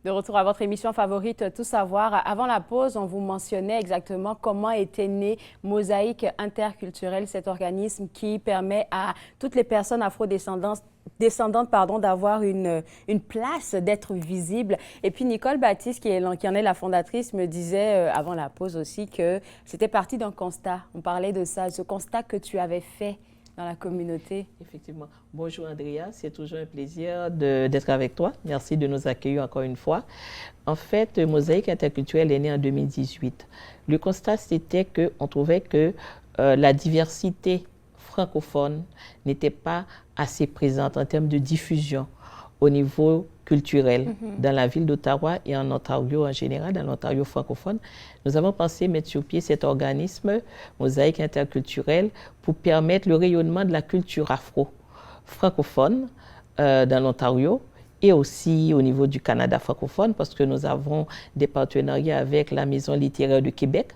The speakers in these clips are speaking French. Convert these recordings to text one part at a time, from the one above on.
De retour à votre émission favorite, Tout savoir. Avant la pause, on vous mentionnait exactement comment était né Mosaïque interculturelle, cet organisme qui permet à toutes les personnes afrodescendantes d'avoir une place, d'être visible. Et puis Nicole Baptiste, qui en est la fondatrice, me disait avant la pause aussi que c'était parti d'un constat. On parlait de ça, ce constat que tu avais fait dans la communauté. Effectivement. Bonjour Andrea, c'est toujours un plaisir d'être avec toi. Merci de nous accueillir encore une fois. En fait, Mosaïque interculturelle est née en 2018. Le constat, c'était qu'on trouvait que la diversité francophone n'était pas assez présente en termes de diffusion au niveau culturel dans la ville d'Ottawa et en Ontario en général, dans l'Ontario francophone. Nous avons pensé mettre sur pied cet organisme Mosaïque interculturelle pour permettre le rayonnement de la culture afro-francophone dans l'Ontario et aussi au niveau du Canada francophone, parce que nous avons des partenariats avec la Maison littéraire de Québec,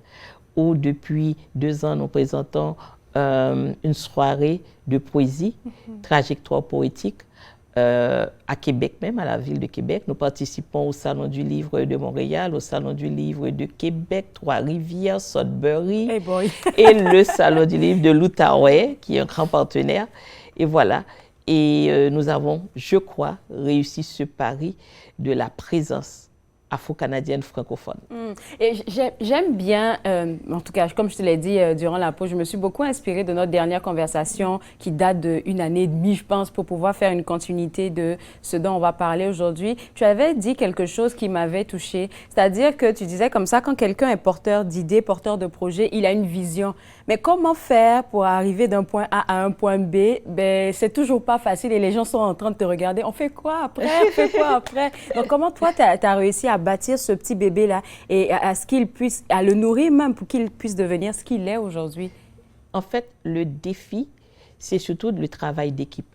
où depuis 2 ans, nous présentons une soirée de poésie, trajectoire poétique, à Québec même, à la ville de Québec. Nous participons au Salon du Livre de Montréal, au Salon du Livre de Québec, Trois-Rivières, Sudbury, et le Salon du Livre de l'Outaouais, qui est un grand partenaire. Et voilà. Et nous avons, je crois, réussi ce pari de la présence afro-canadienne francophone. Et j'aime bien, en tout cas, comme je te l'ai dit durant la pause, je me suis beaucoup inspirée de notre dernière conversation qui date d'1 année et demie, je pense, pour pouvoir faire une continuité de ce dont on va parler aujourd'hui. Tu avais dit quelque chose qui m'avait touchée, c'est-à-dire que tu disais comme ça, quand quelqu'un est porteur d'idées, porteur de projets, il a une vision. Mais comment faire pour arriver d'un point A à un point B? Ben, c'est toujours pas facile et les gens sont en train de te regarder. On fait quoi après? On fait quoi après? Donc, comment toi, tu as réussi à bâtir ce petit bébé-là et à ce qu'il puisse, à le nourrir même pour qu'il puisse devenir ce qu'il est aujourd'hui? En fait, le défi, c'est surtout le travail d'équipe.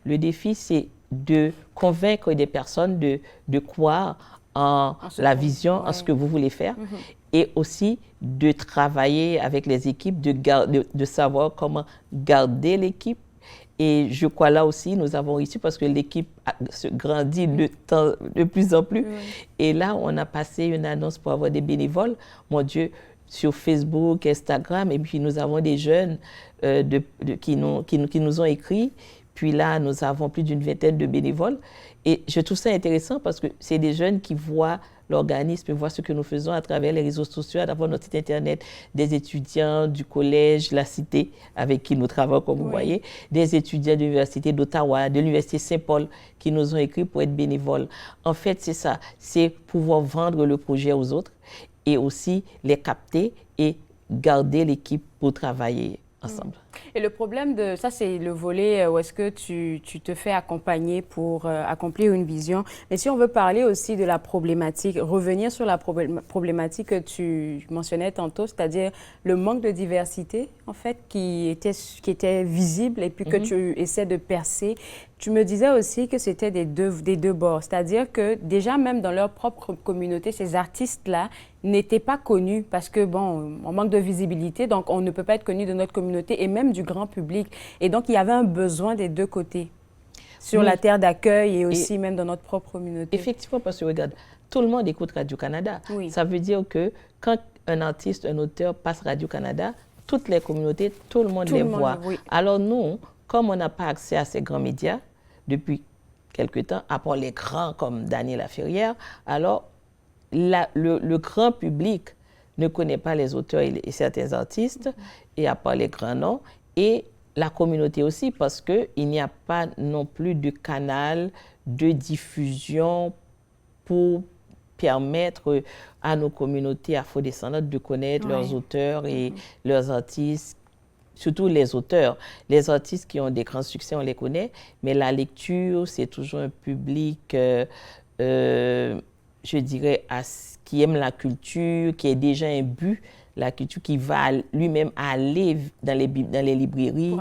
Le défi, c'est de convaincre des personnes de croire en la vision, en ce que vous voulez faire, et aussi de travailler avec les équipes, de savoir comment garder l'équipe. Et je crois là aussi, nous avons réussi parce que l'équipe se grandit de plus en plus. Et là, on a passé une annonce pour avoir des bénévoles, mon Dieu, sur Facebook, Instagram. Et puis, nous avons des jeunes qui nous ont écrit. Puis là, nous avons plus d'une vingtaine de bénévoles. Et je trouve ça intéressant parce que c'est des jeunes qui voient l'organisme, voient ce que nous faisons à travers les réseaux sociaux, à travers notre site Internet, des étudiants du collège La Cité, avec qui nous travaillons, comme vous voyez, des étudiants de l'Université d'Ottawa, de l'Université Saint-Paul, qui nous ont écrit pour être bénévoles. En fait, c'est ça, c'est pouvoir vendre le projet aux autres et aussi les capter et garder l'équipe pour travailler ensemble. Et le problème de ça, c'est le volet où est-ce que tu te fais accompagner pour accomplir une vision. Mais si on veut parler aussi de la problématique, revenir sur la problématique que tu mentionnais tantôt, c'est-à-dire le manque de diversité, en fait, qui était visible et puis que tu essaies de percer. Tu me disais aussi que c'était des deux bords, c'est-à-dire que déjà même dans leur propre communauté, ces artistes-là n'étaient pas connus parce que, bon, on manque de visibilité, donc on ne peut pas être connu de notre communauté et même du grand public. Et donc, il y avait un besoin des deux côtés, sur la terre d'accueil et aussi même dans notre propre communauté. Effectivement, parce que regarde, tout le monde écoute Radio-Canada. Ça veut dire que quand un artiste, un auteur passe Radio-Canada, toutes les communautés, tout le monde les voit. Alors nous, comme on n'a pas accès à ces grands médias depuis quelque temps, à part les grands comme Daniel Laferrière, alors le grand public ne connaît pas les auteurs et certains artistes, et à part les grands noms, et la communauté aussi, parce qu'il n'y a pas non plus de canal de diffusion pour permettre à nos communautés afrodescendantes de connaître leurs auteurs et leurs artistes, surtout les auteurs. Les artistes qui ont des grands succès, on les connaît, mais la lecture, c'est toujours un public, je dirais, qui aime la culture, qui est déjà imbu la culture, qui va lui-même aller dans les librairies, pour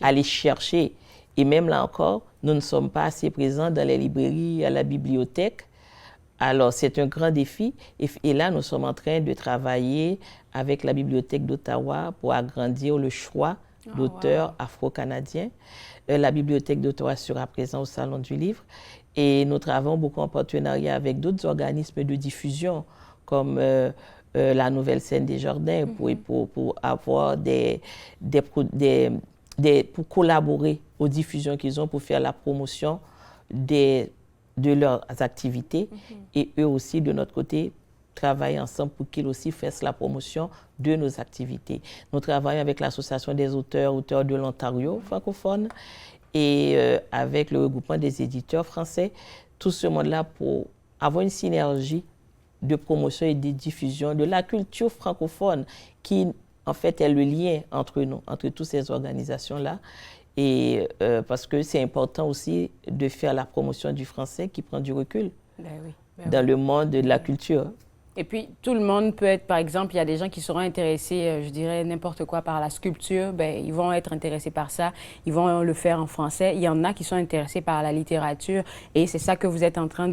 aller chercher. Et même là encore, nous ne sommes pas assez présents dans les librairies, à la bibliothèque. Alors, c'est un grand défi. Et là, nous sommes en train de travailler avec la Bibliothèque d'Ottawa pour agrandir le choix d'auteurs afro-canadiens. La Bibliothèque d'Ottawa sera présente au Salon du Livre. Et nous travaillons beaucoup en partenariat avec d'autres organismes de diffusion, comme la Nouvelle Scène des Jardins, pour avoir pour collaborer aux diffusions qu'ils ont, pour faire la promotion de leurs activités. Et eux aussi, de notre côté, travaillent ensemble pour qu'ils aussi fassent la promotion de nos activités. Nous travaillons avec l'Association des auteurs de l'Ontario francophone et avec le regroupement des éditeurs français, tout ce monde-là pour avoir une synergie de promotion et de diffusion de la culture francophone qui, en fait, est le lien entre nous, entre toutes ces organisations-là. Et parce que c'est important aussi de faire la promotion du français qui prend du recul dans le monde de la culture. Et puis, tout le monde peut être, par exemple, il y a des gens qui seront intéressés, je dirais, n'importe quoi par la sculpture, ben, ils vont être intéressés par ça, ils vont le faire en français. Il y en a qui sont intéressés par la littérature et c'est ça que vous êtes en train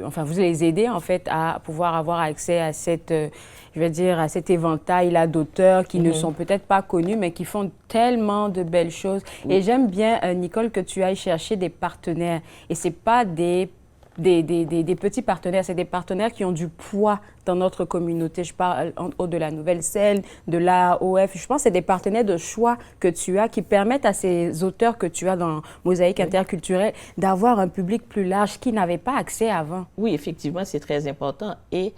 enfin, vous les aidez, en fait, à pouvoir avoir accès à cette, je vais dire, à cet éventail-là d'auteurs qui ne sont peut-être pas connus, mais qui font tellement de belles choses. Et j'aime bien, Nicole, que tu ailles chercher des partenaires. Et c'est pas des petits partenaires, c'est des partenaires qui ont du poids dans notre communauté. Je parle de la Nouvelle Scène, de l'AOF. Je pense que c'est des partenaires de choix que tu as qui permettent à ces auteurs que tu as dans Mosaïque interculturelle d'avoir un public plus large qui n'avait pas accès avant. Oui, effectivement, c'est très important. Et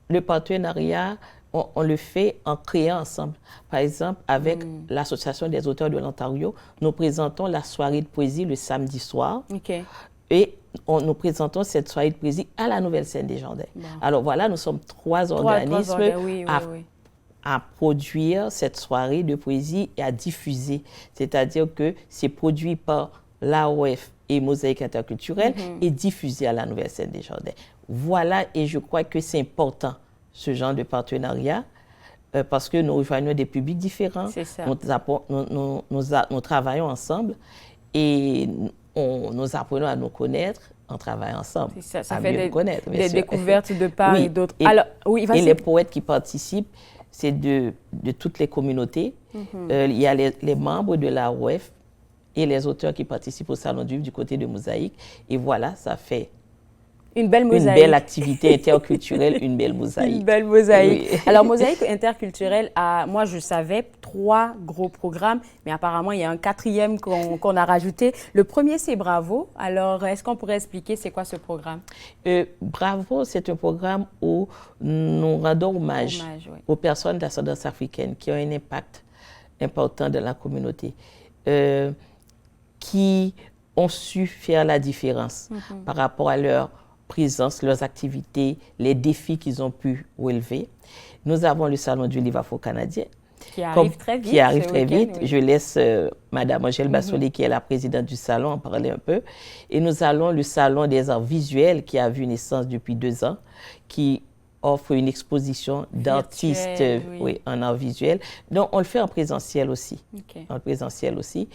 le partenariat, on le fait en créant ensemble. Par exemple, avec l'Association des auteurs de l'Ontario, nous présentons la soirée de poésie le samedi soir. Et nous présentons cette soirée de poésie à la Nouvelle Scène des Jardins. Alors voilà, nous sommes trois organismes à produire cette soirée de poésie et à diffuser. C'est-à-dire que c'est produit par l'AOF et Mosaïque interculturelle et diffusé à la Nouvelle Scène des Jardins. Voilà, et je crois que c'est important, ce genre de partenariat, parce que nous rejoignons des publics différents. Nous travaillons ensemble et nous apprenons à nous connaître en travaillant ensemble. Ça fait des découvertes de part et d'autre. Alors, et les poètes qui participent, c'est de toutes les communautés. Il y a les membres de la OEF et les auteurs qui participent au Salon du Livre du côté de Mosaïque. Et voilà, ça fait une belle mosaïque. Une belle activité interculturelle, une belle mosaïque. Une belle mosaïque. Oui. Alors, Mosaïque interculturelle, moi, je savais 3 gros programmes, mais apparemment, il y a un 4e qu'on a rajouté. Le premier, c'est Bravo. Alors, est-ce qu'on pourrait expliquer c'est quoi ce programme? Bravo, c'est un programme où nous rendons hommage aux personnes d'ascendance africaine qui ont un impact important dans la communauté, qui ont su faire la différence par rapport à leur présence, leurs activités, les défis qu'ils ont pu relever. Nous avons le Salon du Livre afro-canadien. Qui arrive très vite. Qui arrive très vite. Oui. Je laisse Madame Angèle Bassolé, qui est la présidente du salon, en parler un peu. Et nous allons le Salon des arts visuels, qui a vu naissance depuis 2 ans, qui offre une exposition d'artistes en arts visuels. Donc, on le fait en présentiel aussi. En présentiel aussi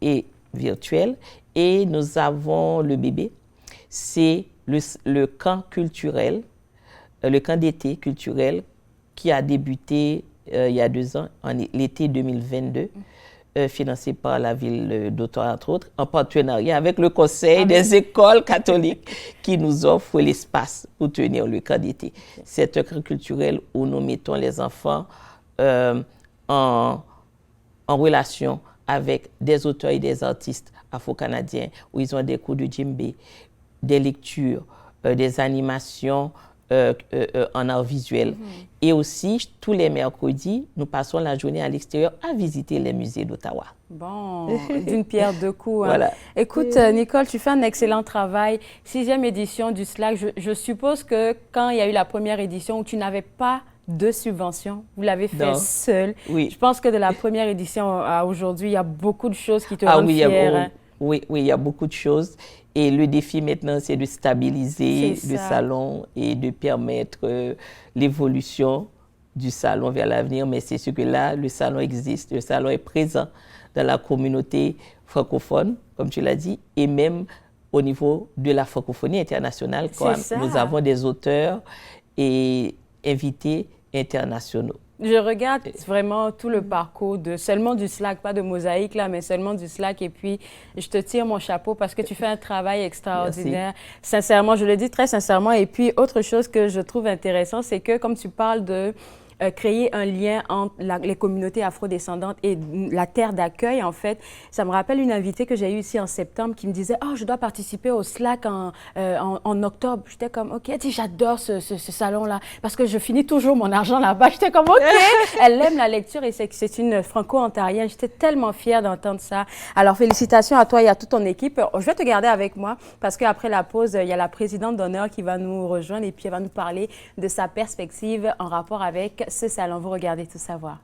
et virtuel. Et nous avons le bébé. C'est le camp culturel, le camp d'été culturel qui a débuté il y a 2 ans, l'été 2022, financé par la ville d'Ottawa, entre autres, en partenariat avec le Conseil des écoles catholiques qui nous offre l'espace pour tenir le camp d'été. C'est un camp culturel où nous mettons les enfants en relation avec des auteurs et des artistes afro-canadiens, où ils ont des cours de djembé, des lectures, des animations en art visuel. Et aussi, tous les mercredis, nous passons la journée à l'extérieur à visiter les musées d'Ottawa. Bon, d'une pierre deux coups. Hein. Voilà. Écoute, Nicole, tu fais un excellent travail. 6e édition du SLAC. Je suppose que quand il y a eu la première édition où tu n'avais pas de subvention, vous l'avez fait seul. Oui. Je pense que de la première édition à aujourd'hui, il y a beaucoup de choses qui te rendent fière. Oui, il y a beaucoup de choses. Et le défi maintenant, c'est de stabiliser le salon et de permettre l'évolution du salon vers l'avenir. Mais c'est sûr que là, le salon existe, le salon est présent dans la communauté francophone, comme tu l'as dit, et même au niveau de la francophonie internationale, quand nous avons des auteurs et invités internationaux. Je regarde vraiment tout le parcours de seulement du Slack, pas de mosaïque là, mais seulement du Slack. Et puis, je te tire mon chapeau parce que tu fais un travail extraordinaire. Merci. Sincèrement, je le dis très sincèrement. Et puis, autre chose que je trouve intéressant, c'est que comme tu parles de créer un lien entre les communautés afrodescendantes et la terre d'accueil, en fait, ça me rappelle une invitée que j'ai eue ici en septembre qui me disait « Oh, je dois participer au Slack en octobre. » J'étais comme « Ok, elle dit, j'adore ce salon-là parce que je finis toujours mon argent là-bas. » J'étais comme « Ok. » Elle aime la lecture et c'est une franco-ontarienne. J'étais tellement fière d'entendre ça. Alors, félicitations à toi et à toute ton équipe. Je vais te garder avec moi parce qu'après la pause, il y a la présidente d'honneur qui va nous rejoindre et puis elle va nous parler de sa perspective en rapport avec ce salon. Vous regardez Tout savoir.